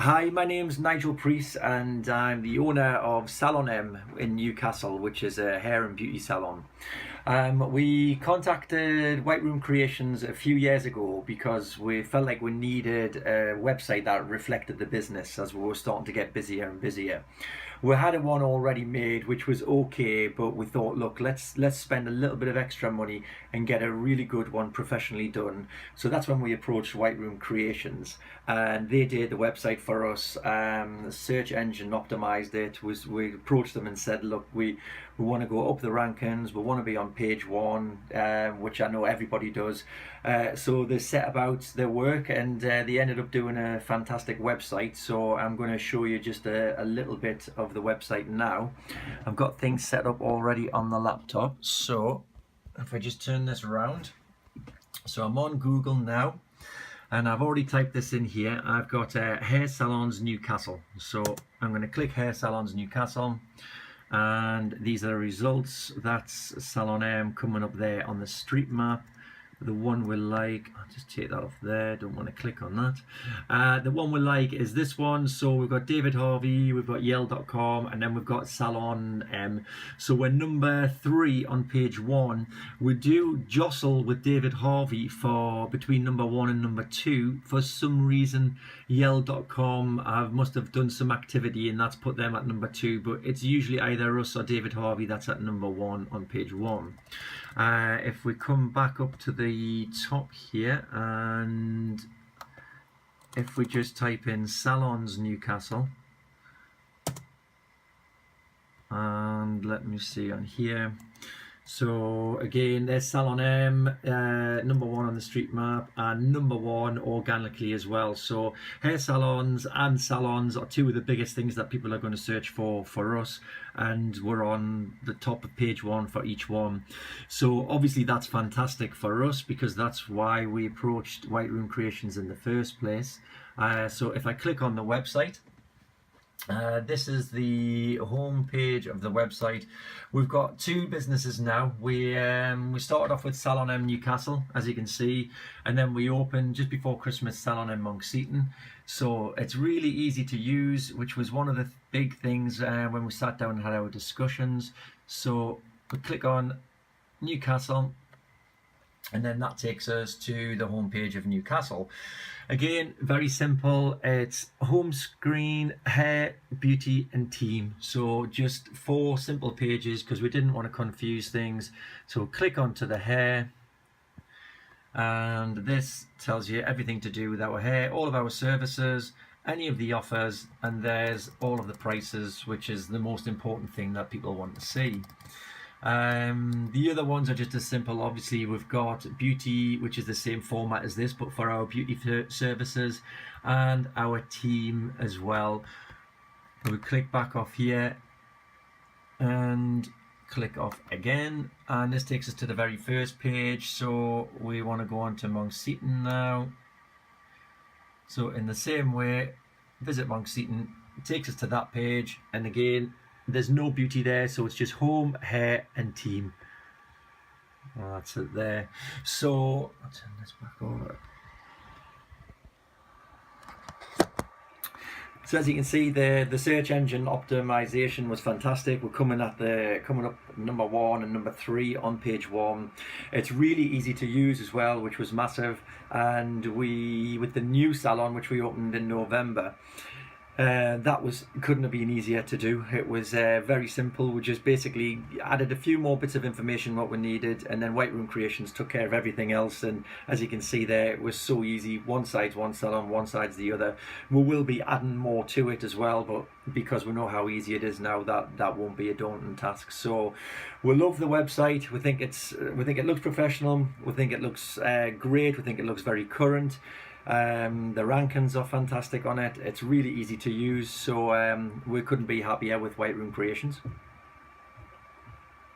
Hi, my name's Nigel and I'm the owner of SalonM in Newcastle, which is a hair and beauty salon. We contacted White Room Creations a few years ago because we felt like we needed a website that reflected the business as we were starting to get busier and busier. We had one already made, which was okay, but we thought, look, let's spend a little bit of extra money and get a really good one professionally done. So that's when we approached White Room Creations, and they did the website for us. The search engine optimized it. We approached them and said, look, we want to go up the rankings. We want to be on page one, which I know everybody does. So they set about their work, and they ended up doing a fantastic website. So I'm going to show you just a little bit of the website now. I've got things set up already on the laptop. So if I just turn this around, so I'm on Google now, and I've already typed this in here. I've got Hair Salons Newcastle. So I'm going to click Hair Salons Newcastle, and these are the results. That's SalonM coming up there on the street map. The one we like, I'll just take that off there, don't want to click on that. The one we like is this one. So we've got David Harvey, we've got Yell.com, and then we've got SalonM. So we're number 3 on page 1. We do jostle with David Harvey for between number 1 and number 2. For some reason, Yell.com must have done some activity and that's put them at number 2, but it's usually either us or David Harvey that's at number 1 on page 1. If we come back up to the top here, and if we just type in Salons Newcastle, and let me see on here. So again, there's SalonM, number 1 on the street map, and number 1 organically as well. So hair salons and salons are two of the biggest things that people are going to search for us, and we're on the top of page 1 for each one. So obviously that's fantastic for us because that's why we approached White Room Creations in the first place. So if I click on the website, this is the home page of the website. We've got 2 businesses now. We started off with SalonM Newcastle, as you can see, and then we opened just before Christmas SalonM Monkseaton. So it's really easy to use, which was one of the big things when we sat down and had our discussions. So we click on Newcastle, and then that takes us to the home page of Newcastle. Again, very simple. It's home screen, hair, beauty and team. So just 4 simple pages because we didn't want to confuse things. So click onto the hair, and this tells you everything to do with our hair, all of our services, any of the offers, and there's all of the prices, which is the most important thing that people want to see. The other ones are just as simple. Obviously we've got beauty, which is the same format as this, but for our beauty services, and our team as well. We click back off here and click off again, and this takes us to the very first page. So we want to go on to Monkseaton now. So in the same way, visit Monkseaton, it takes us to that page, and again there's no beauty there, so it's just home, hair and team. Well, that's it there. So I'll turn this back over. So as you can see, the search engine optimization was fantastic. We're coming up number 1 and number 3 on page 1. It's really easy to use as well, which was massive. And with the new salon, which we opened in November, that couldn't have been easier to do. It was very simple. We just basically added a few more bits of information what we needed, and then White Room Creations took care of everything else. And as you can see there, it was so easy. One side's one salon, one side's the other. We will be adding more to it as well, but because we know how easy it is now, that won't be a daunting task. So we love the website. We think it looks professional. We think it looks great. We think it looks very current. The rankings are fantastic on it. It's really easy to use, so we couldn't be happier with White Room Creations.